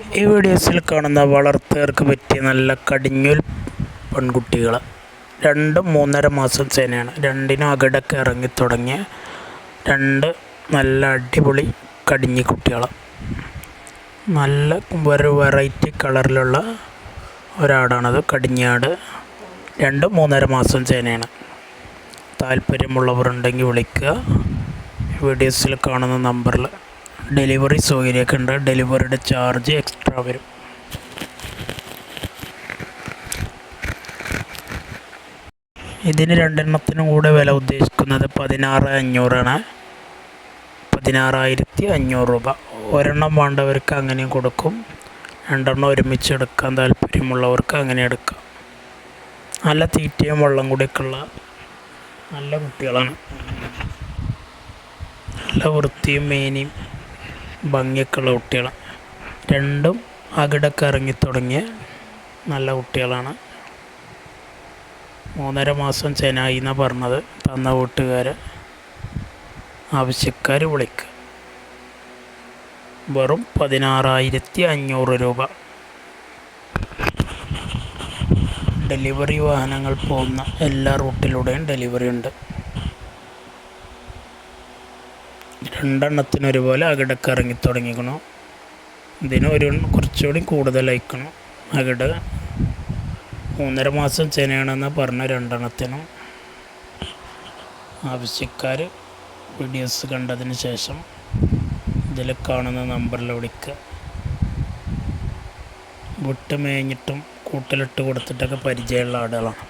ഈ വീഡിയോസിൽ കാണുന്ന വളർത്തുകാർക്ക് പറ്റിയ നല്ല കടിഞ്ഞൂൽ പെൺകുട്ടികൾ 2-3.5 മാസം ചേനയാണ്. രണ്ടിനും അകിടൊക്കെ ഇറങ്ങി തുടങ്ങിയ 2 നല്ല അടിപൊളി കടിഞ്ഞി കുട്ടികൾ. നല്ല ഒരു വെറൈറ്റി കളറിലുള്ള ഒരാടാണത്. കടിഞ്ഞാട് 2-3.5 മാസം ചേനയാണ്. താല്പര്യമുള്ളവർ ഉണ്ടെങ്കിൽ വിളിക്കുക. വീഡിയോസിൽ കാണുന്ന നമ്പറിൽ ഡെലിവറി സൗകര്യമൊക്കെ ഉണ്ട്. ഡെലിവറിയുടെ ചാർജ് എക്സ്ട്രാ വരും. ഇതിന് 2 എണ്ണത്തിനും കൂടെ വില ഉദ്ദേശിക്കുന്നത് 16,500 ആണ്. 16,500 രൂപ. ഒരെണ്ണം വേണ്ടവർക്ക് അങ്ങനെയും കൊടുക്കും. 2 എണ്ണം ഒരുമിച്ച് എടുക്കാൻ താല്പര്യമുള്ളവർക്ക് അങ്ങനെ എടുക്കാം. നല്ല തീറ്റയും വെള്ളം കൂടിയൊക്കെ ഉള്ള നല്ല കുട്ടികളാണ്. നല്ല വൃത്തിയും മേനിയും ഭംഗിയൊക്കെ ഉള്ള കുട്ടികളാണ്. 2ഉം അകിടൊക്കെ ഇറങ്ങി തുടങ്ങിയ നല്ല കുട്ടികളാണ്. 3.5 മാസം ചെനായി എന്നാണ് പറഞ്ഞത്. തന്ന വീട്ടുകാർ ആവശ്യക്കാർ വിളിക്കുക. വെറും 16,500 രൂപ. ഡെലിവറി വാഹനങ്ങൾ പോകുന്ന എല്ലാ റൂട്ടിലൂടെയും ഡെലിവറി ഉണ്ട്. 2 എണ്ണത്തിന് ഒരുപോലെ അകിടൊക്കെ ഇറങ്ങി തുടങ്ങിക്കണം. ഇതിന് കുറച്ചുകൂടി കൂടുതലായിക്കണം അകിട്. 3.5 മാസം ചെനയാണെന്ന് പറഞ്ഞ 2 എണ്ണത്തിനും. ആവശ്യക്കാർ വീഡിയോസ് കണ്ടതിന് ശേഷം ഇതിൽ കാണുന്ന നമ്പറിൽ വിളിക്കുക. വിട്ട് മേഞ്ഞിട്ടും കൂട്ടിലിട്ട് കൊടുത്തിട്ടൊക്കെ പരിചയമുള്ള ആടുകളാണ്.